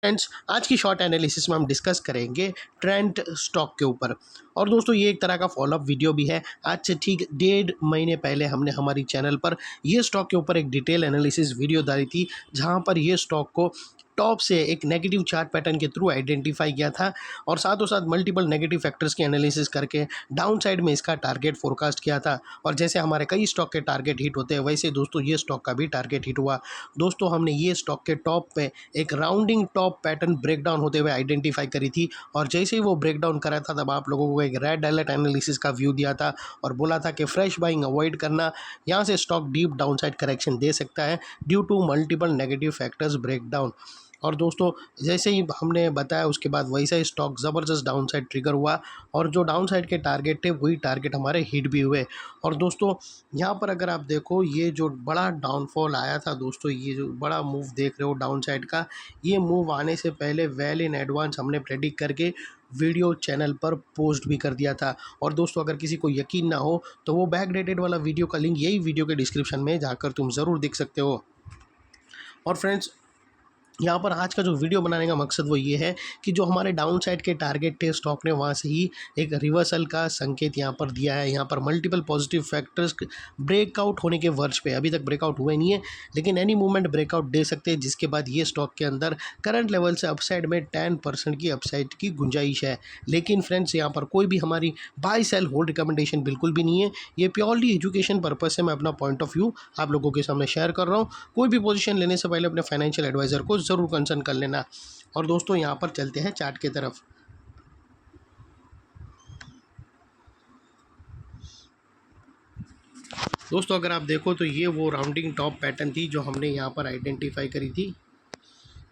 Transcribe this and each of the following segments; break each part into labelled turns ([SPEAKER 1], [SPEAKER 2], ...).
[SPEAKER 1] Friends, आज की short analysis में हम डिस्कस करेंगे ट्रेंट स्टॉक के ऊपर। और दोस्तों, ये एक तरह का फॉलोअप वीडियो भी है। आज से ठीक 1.5 महीने पहले हमने हमारी चैनल पर ये स्टॉक के ऊपर एक डिटेल एनालिसिस वीडियो डाली थी, जहां पर ये स्टॉक को टॉप से एक नेगेटिव चार्ट पैटर्न के थ्रू आइडेंटिफाई किया था और साथों साथ मल्टीपल नेगेटिव फैक्टर्स की एनालिसिस करके डाउन साइड में इसका टारगेट फोरकास्ट किया था। और जैसे हमारे कई स्टॉक के टारगेट हिट होते हैं, वैसे दोस्तों ये स्टॉक का भी टारगेट हिट हुआ। दोस्तों, हमने ये स्टॉक के टॉप पे एक राउंडिंग टॉप पैटर्न ब्रेकडाउन होते हुए आइडेंटिफाई करी थी। और जैसे ही वो ब्रेकडाउन करा था, तब आप लोगों को एक रेड अलर्ट एनालिसिस का व्यू दिया था और बोला था कि फ्रेश बाइंग अवॉइड करना, यहाँ से स्टॉक डीप डाउनसाइड करेक्शन दे सकता है due to multiple negative factors breakdown. और दोस्तों, जैसे ही हमने बताया, उसके बाद वैसा ही स्टॉक ज़बरदस्त डाउन साइड ट्रिगर हुआ और जो डाउन साइड के टारगेट थे वही टारगेट हमारे हिट भी हुए। और दोस्तों, यहाँ पर अगर आप देखो, ये जो बड़ा डाउनफॉल आया था दोस्तों, ये जो बड़ा मूव देख रहे हो डाउन साइड का, ये मूव आने से पहले वेल इन एडवांस हमने प्रेडिक्ट करके वीडियो चैनल पर पोस्ट भी कर दिया था। और दोस्तों, अगर किसी को यकीन ना हो तो वो बैक डेटेड वाला वीडियो का लिंक यही वीडियो के डिस्क्रिप्शन में जाकर तुम ज़रूर देख सकते हो। और फ्रेंड्स, यहाँ पर आज का जो वीडियो बनाने का मकसद वो ये है कि जो हमारे डाउन साइड के टारगेट थे स्टॉक ने, वहाँ से ही एक रिवर्सल का संकेत यहाँ पर दिया है। यहाँ पर मल्टीपल पॉजिटिव फैक्टर्स ब्रेकआउट होने के वर्ष पे, अभी तक ब्रेकआउट हुए नहीं है, लेकिन एनी मोमेंट ब्रेकआउट दे सकते हैं, जिसके बाद ये स्टॉक के अंदर करंट लेवल से अपसाइड में 10% की अपसाइड की गुंजाइश है। लेकिन फ्रेंड्स, यहाँ पर कोई भी हमारी बाय सेल होल्ड रिकमेंडेशन बिल्कुल भी नहीं है। ये प्योरली एजुकेशन पर्पज से मैं अपना पॉइंट ऑफ व्यू आप लोगों के सामने शेयर कर रहा हूँ। कोई भी पोजीशन लेने से पहले अपने फाइनेंशियल एडवाइज़र को ज़रूर कंसल्ट कर लेना। और दोस्तों, यहाँ पर चलते हैं चार्ट की तरफ। दोस्तों, अगर आप देखो तो ये वो राउंडिंग टॉप पैटर्न थी जो हमने यहाँ पर आइडेंटिफाई करी थी।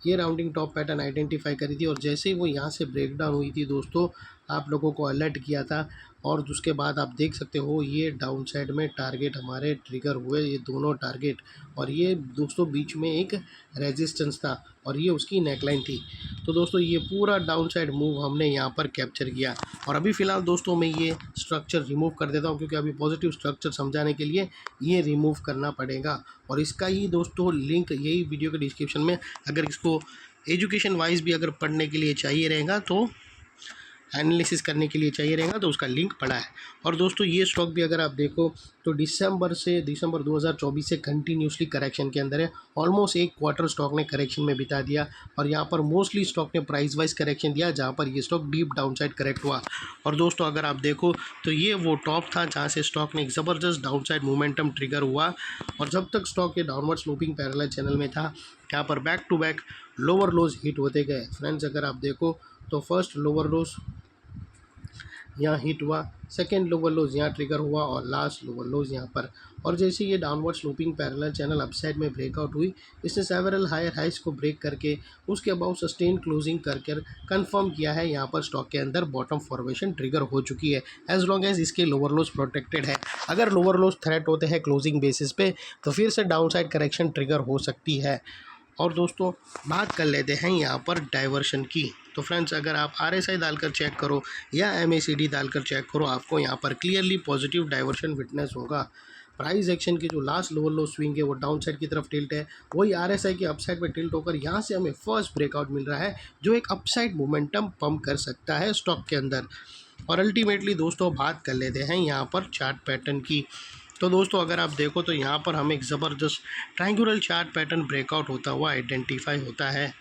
[SPEAKER 1] ये राउंडिंग टॉप पैटर्न आइडेंटिफाई करी थी और जैसे ही वो यहाँ से ब्रेक डाउन हुई थी दोस्तों, आप लोगों को अलर्ट किया था। और उसके बाद आप देख सकते हो, ये डाउन साइड में टारगेट हमारे ट्रिगर हुए, ये दोनों टारगेट। और ये दोस्तों बीच में एक रेजिस्टेंस था और ये उसकी नेकलाइन थी। तो दोस्तों, ये पूरा डाउन साइड मूव हमने यहाँ पर कैप्चर किया। और अभी फ़िलहाल दोस्तों, मैं ये स्ट्रक्चर रिमूव कर देता हूँ, क्योंकि अभी पॉजिटिव स्ट्रक्चर समझाने के लिए ये रिमूव करना पड़ेगा। और इसका ही दोस्तों लिंक यही वीडियो के डिस्क्रिप्शन में, अगर इसको एजुकेशन वाइज भी अगर पढ़ने के लिए चाहिए रहेगा, तो एनालिसिस करने के लिए चाहिए रहेगा, तो उसका लिंक पड़ा है। और दोस्तों, ये स्टॉक भी अगर आप देखो तो दिसंबर 2024 से कंटिन्यूसली करेक्शन के अंदर है। ऑलमोस्ट एक क्वार्टर स्टॉक ने करेक्शन में बिता दिया और यहाँ पर मोस्टली स्टॉक ने प्राइस वाइज करेक्शन दिया, जहाँ पर ये stock deep down side correct हुआ। और दोस्तों, अगर आप देखो तो ये वो टॉप था जहाँ से स्टॉक ने एक ज़बरदस्त डाउन साइड मोमेंटम ट्रिगर हुआ। और जब तक स्टॉक ये डाउनवर्ड स्लोपिंग पैरेलल चैनल में था, यहाँ पर back to back lower lows hit होते गए। फ्रेंड्स, अगर आप देखो तो फर्स्ट लोअर लोज यहाँ हिट हुआ, सेकेंड लोअर लोज यहाँ ट्रिगर हुआ और लास्ट लोअर लोज यहाँ पर। और जैसे ये downward sloping parallel channel upside में ब्रेकआउट हुई, इसने सेवरल हायर हाइस को ब्रेक करके उसके अबाउट सस्टेन क्लोजिंग करके कंफर्म किया है, यहाँ पर स्टॉक के अंदर बॉटम फॉर्मेशन ट्रिगर हो चुकी है, एज लॉन्ग एज इसके लोअर लोज प्रोटेक्टेड है। अगर लोअर लोज थ्रेट होते हैं क्लोजिंग बेसिस पे, तो फिर से डाउन साइड करेक्शन ट्रिगर हो सकती है। और दोस्तों, बात कर लेते हैं यहाँ पर डाइवर्शन की। तो फ्रेंड्स, अगर आप RSI डालकर चेक करो या MACD डालकर चेक करो, आपको यहाँ पर क्लियरली पॉजिटिव डाइवर्शन विटनेस होगा। प्राइस एक्शन की जो लास्ट लोअर लो स्विंग है वो डाउन साइड की तरफ टिल्ट है, वही RSI के अपसाइड पे टिल्ट होकर यहाँ से हमें फर्स्ट ब्रेकआउट मिल रहा है, जो एक अपसाइड मोमेंटम पंप कर सकता है स्टॉक के अंदर। और अल्टीमेटली दोस्तों, बात कर लेते हैं यहाँ पर चार्ट पैटर्न की। तो दोस्तों, अगर आप देखो तो यहाँ पर हमें एक ज़बरदस्त ट्रायंगुलर चार्ट पैटर्न ब्रेकआउट होता हुआ आइडेंटिफाई होता है।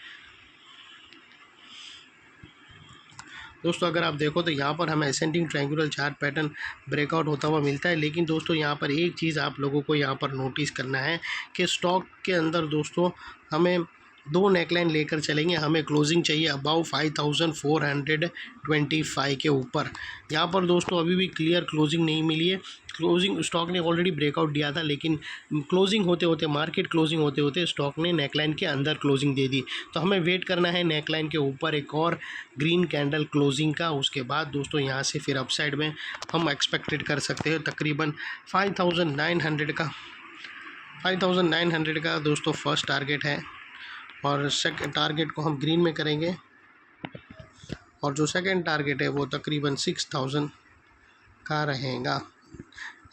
[SPEAKER 1] दोस्तों, अगर आप देखो तो यहाँ पर हमें ascending triangular chart pattern breakout होता हुआ मिलता है। लेकिन दोस्तों, यहाँ पर एक चीज़ आप लोगों को यहाँ पर नोटिस करना है कि स्टॉक के अंदर दोस्तों हमें दो नेकलाइन लेकर चलेंगे। हमें क्लोजिंग चाहिए अबाउ 5425 के ऊपर। यहाँ पर दोस्तों अभी भी क्लियर क्लोजिंग नहीं मिली है। क्लोजिंग स्टॉक ने ऑलरेडी ब्रेकआउट दिया था, लेकिन क्लोजिंग होते होते, मार्केट क्लोजिंग होते होते स्टॉक ने नेकलाइन के अंदर क्लोजिंग दे दी। तो हमें वेट करना है नेकलाइन के ऊपर एक और ग्रीन कैंडल क्लोजिंग का। उसके बाद दोस्तों यहाँ से फिर अपसाइड में हम एक्सपेक्टेड कर सकते हैं तकरीबन 5900 का दोस्तों फर्स्ट टारगेट है। और सेकंड टारगेट को हम ग्रीन में करेंगे, और जो सेकंड टारगेट है वो तकरीबन 6000 का रहेगा।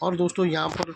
[SPEAKER 1] और दोस्तों यहाँ पर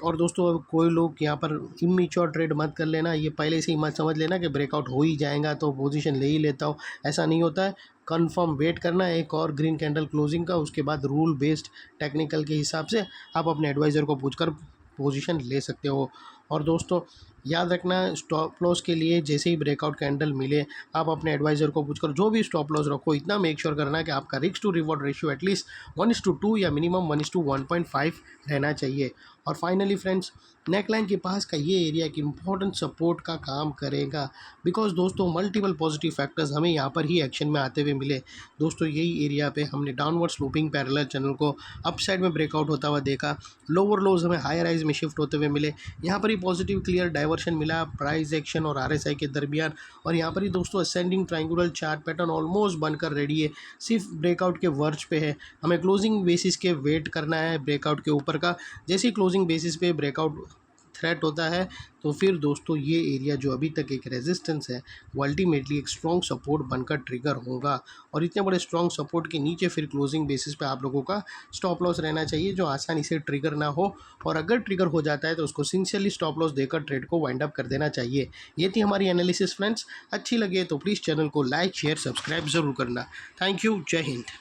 [SPEAKER 1] और दोस्तों अब कोई लोग यहाँ पर इमेच्योर ट्रेड मत कर लेना, ये पहले से ही मत समझ लेना कि ब्रेकआउट हो ही जाएगा तो पोजीशन ले ही लेता हूँ, ऐसा नहीं होता है। कंफर्म वेट करना है एक और ग्रीन कैंडल क्लोजिंग का, उसके बाद रूल बेस्ड टेक्निकल के हिसाब से आप अपने एडवाइज़र को पूछकर पोजीशन ले सकते हो। और दोस्तों याद रखना, स्टॉप लॉस के लिए जैसे ही ब्रेकआउट कैंडल मिले आप अपने एडवाइज़र को पूछकर जो भी स्टॉप लॉस रखो, इतना मेक श्योर करना कि आपका risk to reward ratio at least 1:2 या मिनिमम 1:1.5 रहना चाहिए। और फाइनली फ्रेंड्स, नेकलाइन के पास का ये एरिया एक इम्पॉर्टेंट सपोर्ट का काम करेगा, बिकॉज दोस्तों मल्टीपल पॉजिटिव फैक्टर्स हमें यहाँ पर ही एक्शन में आते हुए मिले। दोस्तों यही एरिया पे हमने डाउनवर्ड स्लोपिंग पैरेलल चैनल को अपसाइड में ब्रेकआउट होता हुआ देखा, लोअर लोज हमें हायर हाइज में शिफ्ट होते हुए मिले, यहाँ पर ही पॉजिटिव क्लियर डाइवर्शन मिला प्राइस एक्शन और आरएसआई के दरमियान। और यहाँ पर ही दोस्तों ascending triangular chart pattern almost बनकर रेडी है, सिर्फ ब्रेकआउट के वर्च पे है, हमें क्लोजिंग बेसिस के वेट करना है ब्रेकआउट के ऊपर का। जैसे ही क्लोजिंग बेसिस पे ब्रेकआउट थ्रेट होता है तो फिर दोस्तों ये एरिया जो अभी तक एक रेजिस्टेंस है वो अल्टीमेटली एक स्ट्रॉन्ग सपोर्ट बनकर ट्रिगर होगा। और इतने बड़े स्ट्रॉन्ग सपोर्ट के नीचे फिर क्लोजिंग बेसिस पे आप लोगों का स्टॉप लॉस रहना चाहिए, जो आसानी से ट्रिगर ना हो, और अगर ट्रिगर हो जाता है तो उसको सिंसियरली स्टॉप लॉस देकर ट्रेड को वाइंड अप कर देना चाहिए। ये थी हमारी एनालिसिस फ्रेंड्स, अच्छी लगे तो प्लीज़ चैनल को लाइक शेयर सब्सक्राइब ज़रूर करना। थैंक यू, जय हिंद।